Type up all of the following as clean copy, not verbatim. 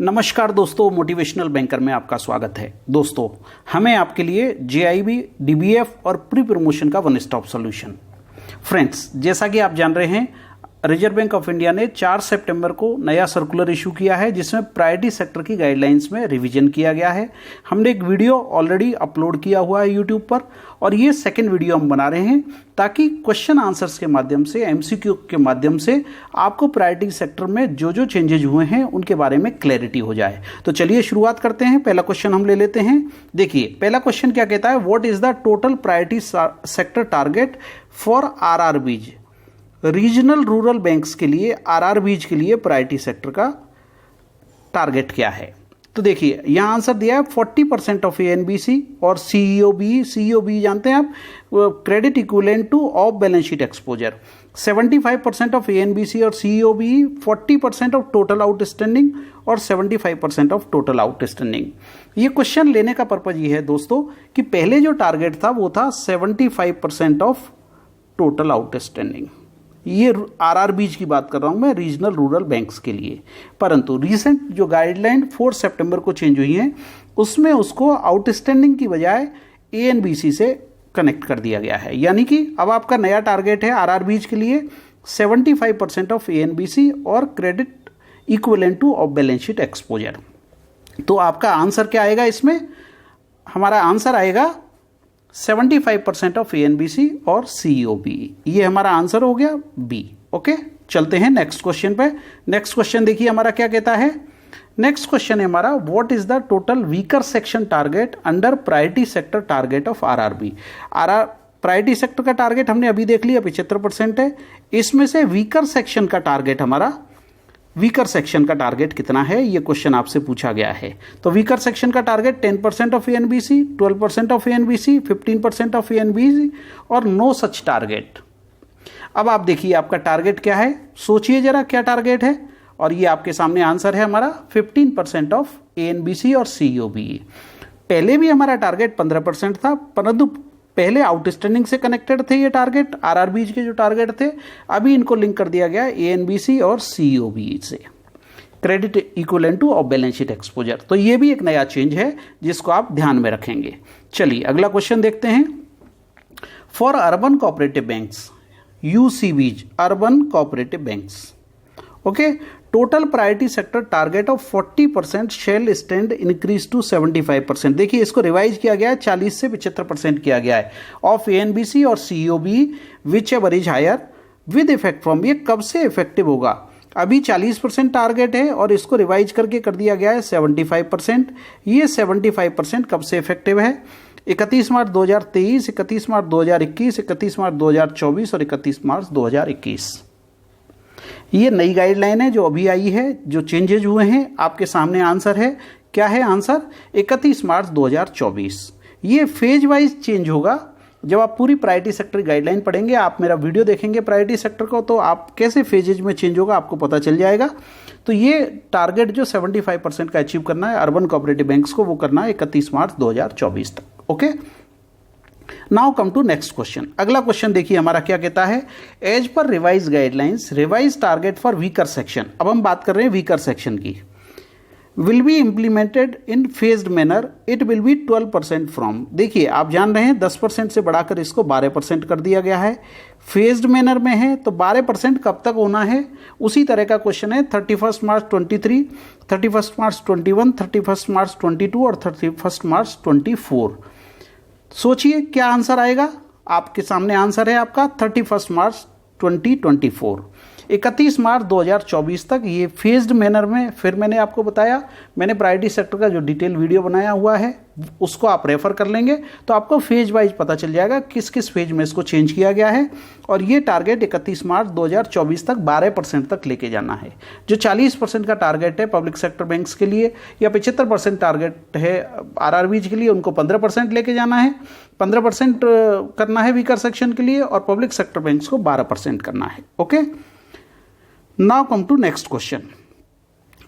नमस्कार दोस्तों, motivational banker में आपका स्वागत है। दोस्तों, हमें आपके लिए JIB, DBF और प्री प्रमोशन का वन स्टॉप सॉल्यूशन। फ्रेंड्स, जैसा कि आप जान रहे हैं, रिजर्व बैंक ऑफ इंडिया ने 4 सितंबर को नया सर्कुलर इशू किया है, जिसमें प्रायोरिटी सेक्टर की गाइडलाइंस में रिवीजन किया गया है। हमने एक वीडियो ऑलरेडी अपलोड किया हुआ है यूट्यूब पर, और ये सेकंड वीडियो हम बना रहे हैं ताकि क्वेश्चन आंसर्स के माध्यम से, MCQ के माध्यम से आपको प्रायोरिटी सेक्टर में जो जो चेंजेज हुए हैं उनके बारे में क्लैरिटी हो जाए। तो चलिए शुरुआत करते हैं। पहला क्वेश्चन हम ले लेते हैं। देखिए, पहला क्वेश्चन क्या कहता है, what is the total priority sector target for RRBs, regional rural banks के लिए, RRBs के लिए प्रायोरिटी सेक्टर का टारगेट क्या है। तो देखिए, यहां आंसर दिया है 40% ऑफ ANBC और CEOB जानते हैं आप, credit equivalent two of balance sheet exposure. 75% of ANBC और CEOB, 40% ऑफ टोटल आउटस्टैंडिंग और 75% ऑफ टोटल आउटस्टैंडिंग। ये क्वेश्चन लेने का पर्पज ये है दोस्तों कि पहले जो टारगेट था वो था 75% ऑफ टोटल आउटस्टैंडिंग। ये RRBs की बात कर रहा हूं मैं, रीजनल रूरल बैंक्स के लिए। परंतु रिसेंट जो गाइडलाइन 4 सितंबर को चेंज हुई है, उसमें उसको आउटस्टैंडिंग की बजाय ANBC से कनेक्ट कर दिया गया है। यानी कि अब आपका नया टारगेट है RRBs के लिए 75% ऑफ ANBC और credit equivalent two of balance sheet exposure. तो आपका आंसर क्या आएगा इसमें? हमारा आंसर आएगा 75% ऑफ ANBC और CEOB। ये हमारा आंसर हो गया B। ओके, चलते हैं नेक्स्ट क्वेश्चन पे। नेक्स्ट क्वेश्चन देखिए हमारा क्या कहता है। नेक्स्ट क्वेश्चन है हमारा, what is the total weaker section target under priority sector target of RRB। Priority sector का टारगेट हमने अभी देख लिया 75% है। इसमें से वीकर सेक्शन का टारगेट हमारा, वीकर सेक्शन का टारगेट कितना है, ये क्वेश्चन आपसे पूछा गया है। तो वीकर सेक्शन का target 10% of ANBC, 12% of ANBC, 15% of ANBC और नो सच टारगेट। अब आप देखिए आपका टारगेट क्या है, सोचिए जरा क्या टारगेट है, और ये आपके सामने आंसर है हमारा 15% ऑफ ANBC और CEOB। पहले भी हमारा टारगेट 15% था, परंतु पहले आउटस्टैंडिंग से कनेक्टेड थे ये टारगेट, RRBs के जो टारगेट थे। अभी इनको लिंक कर दिया गया ANBC और CEOB से, credit equivalent two of balance sheet exposure. तो ये भी एक नया चेंज है जिसको आप ध्यान में रखेंगे। चलिए अगला क्वेश्चन देखते हैं। For urban cooperative banks, UCBs, urban cooperative banks, okay, total priority sector target of 40% shall stand increase to 75%। देखिए इसको रिवाइज किया गया है, 40 से 75% किया गया है ऑफ ANBC और CEOB whichever is higher with effect from. ये कब से इफेक्टिव होगा? अभी 40% टारगेट है और इसको रिवाइज करके कर दिया गया है 75%। ये 75% कब से इफेक्टिव है? 31 मार्च 2023, 31 मार्च 2021, 31 मार्च 2024 और 31 मार्च 2021। ये नई गाइडलाइन है जो अभी आई है, जो चेंजेज हुए हैं। आपके सामने आंसर है, क्या है आंसर? 31 मार्च 2024। ये फेज वाइज चेंज होगा। जब आप पूरी प्रायोरिटी सेक्टर गाइडलाइन पढ़ेंगे, आप मेरा वीडियो देखेंगे प्रायोरिटी सेक्टर को, तो आप कैसे फेजेज में चेंज होगा आपको पता चल जाएगा। तो ये टारगेट जो 75% का अचीव करना है अर्बन कोऑपरेटिव बैंक्स को, वो करना है 31 मार्च 2024 तक। Okay, now come to next question. अगला क्वेश्चन देखिए हमारा क्या कहता है, as per revise guidelines revise target for weaker section. अब हम बात कर रहे हैं वीकर सेक्शन की। Will be implemented in phased manner, it will be 12% from. देखिए आप जान रहे हैं 10% से बढ़ाकर इसको 12% कर दिया गया है। फेज्ड मैनर में है तो 12% कब तक होना है, उसी तरह का क्वेश्चन है 31 मार्च 23, 31 मार्च 21, 31 मार्च 22 और 31 मार्च 24। सोचिए क्या आंसर आएगा। आपके सामने आंसर है आपका 31 मार्च 2024। 31 मार्च 2024 तक ये फेज्ड मैनर में, फिर मैंने आपको बताया, मैंने प्रायोरिटी सेक्टर का जो डिटेल वीडियो बनाया हुआ है उसको आप रेफर कर लेंगे तो आपको फेज वाइज पता चल जाएगा किस किस फेज में इसको चेंज किया गया है। और ये टारगेट 31 मार्च 2024 तक 12% तक लेके जाना है। जो 40% का टारगेट है पब्लिक सेक्टर बैंक्स के लिए, या 75% टारगेट है RRBs के लिए, उनको 15% लेके जाना है। 15% करना है वीकर सेक्शन के लिए, और पब्लिक सेक्टर बैंक्स को 12% करना है। Okay, now come to next question.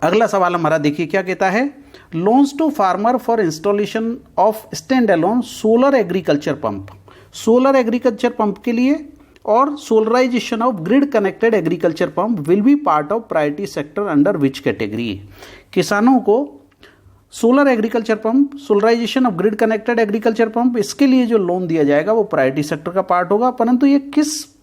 अगला सवाल हमारा देखिए क्या कहता है, loans to farmer for installation of stand alone solar agriculture pump. Solar agriculture pump के लिए और solarisation of grid connected agriculture pump will be part of priority sector under which category. किसानों को solar agriculture pump, solarisation of grid connected agriculture pump, इसके लिए जो loan दिया जाएगा वो प्रायोरिटी सेक्टर का पार्ट होगा, परंतु ये किस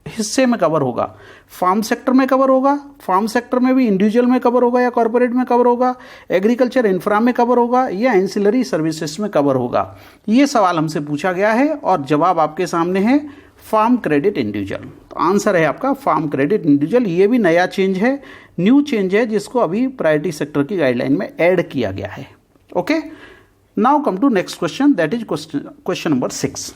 हिस्से में कवर होगा? फार्म सेक्टर में कवर होगा, फार्म सेक्टर में भी इंडिविजुअल में कवर होगा या कॉर्पोरेट में कवर होगा, एग्रीकल्चर इंफ्रा में कवर होगा या एंसिलरी सर्विसेज में कवर होगा? ये सवाल हमसे पूछा गया है और जवाब आपके सामने है फार्म क्रेडिट इंडिविजुअल। तो आंसर है आपका फार्म क्रेडिट इंडिविजुअल। ये भी नया चेंज है, न्यू चेंज है, जिसको अभी प्रायोरिटी सेक्टर की गाइडलाइन में ऐड किया गया है। Okay, now come to next question, that is question number 6।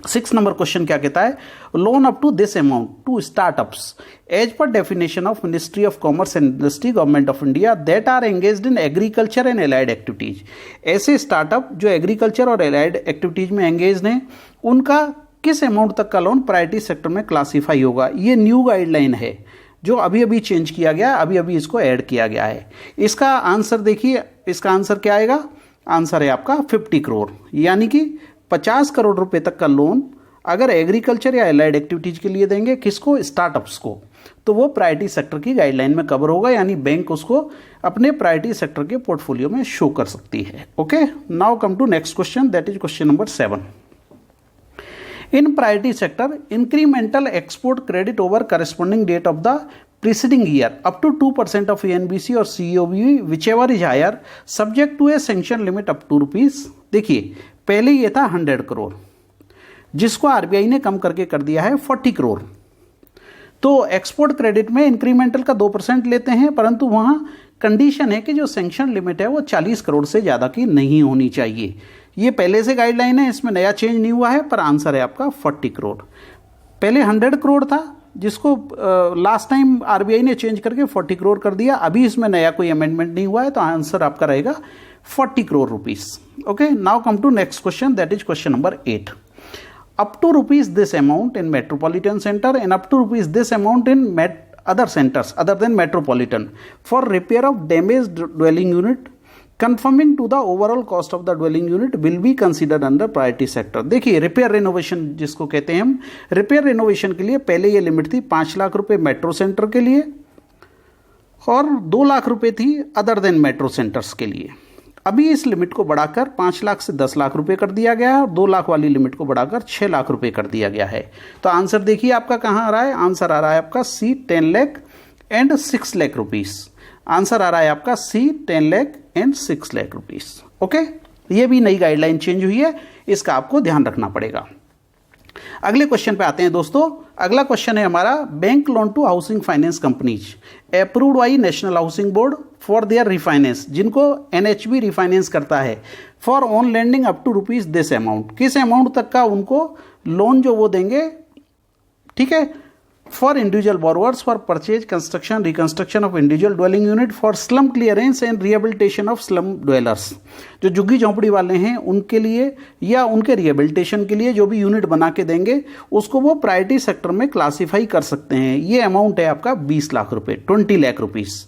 6 number question क्या कहता है? Loan up to this amount to startups as per definition of ministry of commerce and industry government of India that are engaged in agriculture and allied activities. ऐसे startup जो agriculture और allied activities में engaged हैं, उनका किस amount तक का loan priority sector में क्लासीफाई होगा? ये न्यू गाइडलाइन है जो अभी अभी चेंज किया गया, अभी अभी इसको ऐड किया गया है। इसका आंसर देखिए, इसका आंसर क्या आएगा? आंसर है आपका 50 करोड़, यानी कि 50 करोड़ रुपए तक का लोन अगर एग्रीकल्चर या एलाइड एक्टिविटीज के लिए देंगे, किसको? स्टार्टअप्स को, तो वो प्रायोरिटी सेक्टर की गाइडलाइन में कवर होगा, यानी बैंक उसको अपने प्रायोरिटी सेक्टर के पोर्टफोलियो में शो कर सकती है। Okay, now come to next question, that is question number 7। In priority sector, incremental export credit over corresponding date of the preceding year up to 2% of ANBC or COB, whichever is higher, subject to a sanction limit up to rupees। देखिए, पहले ये था 100 करोड़, जिसको RBI ने कम करके कर दिया है 40 करोड़। तो एक्सपोर्ट क्रेडिट में इंक्रीमेंटल का 2% लेते हैं, परंतु वहाँ कंडीशन है कि जो सैंक्शन लिमिट है वो 40 करोड़ से ज़्यादा की नहीं होनी चाहिए। ये पहले से गाइडलाइन है, इसमें नया चेंज नहीं हुआ है, पर आंसर है आपका 40 करोड़। पहले 100 करोड़ था, जिसको लास्ट टाइम आरबीआई ने चेंज करके 40 करोड़ कर दिया। अभी इसमें नया कोई अमेंडमेंट नहीं हुआ है, तो आंसर आपका रहेगा 40 crore rupees. Okay, now come to next question, that is question number 8। up to rupees this amount in metropolitan center and up to rupees this amount in other centers other than metropolitan for repair of damaged dwelling unit conforming to the overall cost of the dwelling unit will be considered under priority sector। देखिए, repair renovation जिसको कहते हैं हम, repair renovation के लिए पहले ये limit थी 5 लाख रुपए मेट्रो सेंटर के लिए और 2 लाख रुपए थी अदर देन मेट्रो सेंटर्स के लिए। अभी इस लिमिट को बढ़ाकर 5 लाख से 10 लाख रुपए कर दिया गया है और 2 लाख वाली लिमिट को बढ़ाकर 6 लाख रुपए कर दिया गया है। तो आंसर देखिए आपका कहाँ आ रहा है? आंसर आ रहा है आपका C 10 lakh and 6 lakh rupees. Answer आ रहा है आपका C 10 lakh and 6 lakh rupees. Okay, ये भी नई गाइडलाइन चेंज हुई है, इसका आपको ध्यान रखना पड़ेगा। अगले क्वेश्चन पे आते हैं दोस्तों। अगला क्वेश्चन है हमारा, bank loan to housing finance companies approved by national housing board for their refinance, जिनको एनएचबी रिफाइनेंस करता है, for on lending up to rupees this amount. किस अमाउंट तक का उनको लोन जो वो देंगे? ठीक है, for individual borrowers for purchase construction reconstruction of individual dwelling unit for slum clearance and rehabilitation of slum dwellers. जो झुग्गी झोंपड़ी वाले हैं उनके लिए या उनके रिहेबिलिटेशन के लिए जो भी यूनिट बना के देंगे उसको वो प्रायोरिटी सेक्टर में क्लासीफाई कर सकते हैं। ये अमाउंट है आपका 20 लाख रुपए, 20 लाख रुपीस।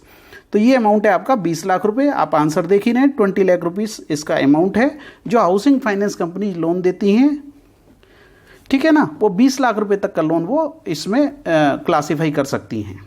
तो ये अमाउंट है आपका 20 लाख रुपए। आप आंसर देख ही रहे हैं, 20 लाख रुपीस इसका अमाउंट है जो हाउसिंग फाइनेंस कंपनी लोन देती हैं। ठीक है ना, वो 20 लाख रुपए तक का लोन वो इसमें क्लासीफाई कर सकती हैं।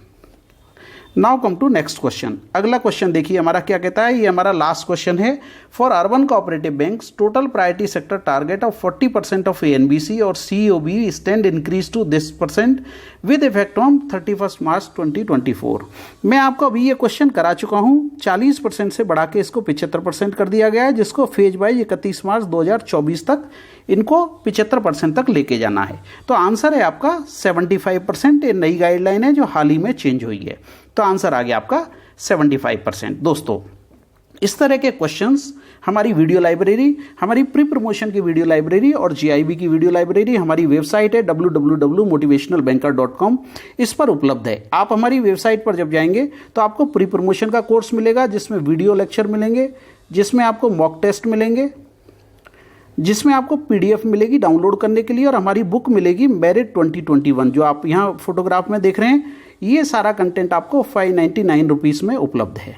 Now come to next question. अगला क्वेश्चन देखिए हमारा क्या कहता है, ये हमारा लास्ट क्वेश्चन है। For urban cooperative banks total priority sector target of 40% of ANBC और COB stand increase to this percent with effect on 31 मार्च 2024। मैं आपको अभी ये क्वेश्चन करा चुका हूँ, 40% से बढ़ा के इसको 75% कर दिया गया है, जिसको फेज वाइज 31 मार्च 2024 तक इनको 75% तक लेके जाना है। तो आंसर है आपका 75%। ये नई गाइडलाइन है जो हाल ही में चेंज हुई है, तो आंसर आ गया आपका 75%। दोस्तों, इस तरह के क्वेश्चंस हमारी वीडियो लाइब्रेरी, हमारी प्री प्रमोशन की वीडियो लाइब्रेरी और जीआईबी की वीडियो लाइब्रेरी हमारी वेबसाइट है www.motivationalbanker.com, इस पर उपलब्ध है। आप हमारी वेबसाइट पर जब जाएंगे तो आपको प्री प्रमोशन का कोर्स मिलेगा, जिसमें वीडियो लेक्चर मिलेंगे, जिसमें आपको मॉक टेस्ट मिलेंगे, जिसमें आपको पीडीएफ मिलेगी डाउनलोड करने के लिए, और हमारी बुक मिलेगी मेरिट 2021 जो आप यहाँ फोटोग्राफ में देख रहे हैं। ये सारा कंटेंट आपको 599 रुपीज़ में उपलब्ध है।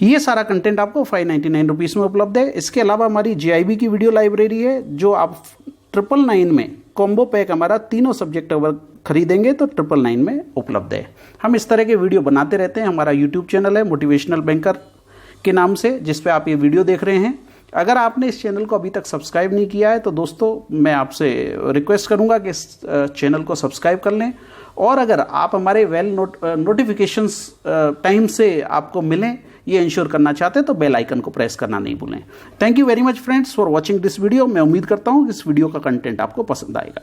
ये सारा कंटेंट आपको 599 रुपीज़ में उपलब्ध है। इसके अलावा हमारी जीआईबी की वीडियो लाइब्रेरी है जो आप 999 में कॉम्बो पैक हमारा तीनों सब्जेक्ट अगर खरीदेंगे तो 999 में उपलब्ध है। हम इस तरह के वीडियो बनाते रहते हैं। हमारा यूट्यूब चैनल है मोटिवेशनल बैंकर के नाम से, जिस पे आप ये वीडियो देख रहे हैं। अगर आपने इस चैनल को अभी तक सब्सक्राइब नहीं किया है तो दोस्तों मैं आपसे रिक्वेस्ट करूंगा कि इस चैनल को सब्सक्राइब कर लें, और अगर आप हमारे नोटिफिकेशंस टाइम से आपको मिलें ये इंश्योर करना चाहते हैं तो बेल आइकन को प्रेस करना नहीं भूलें। Thank you very much friends for watching this video. मैं उम्मीद करता हूँ कि इस वीडियो का कंटेंट आपको पसंद आएगा।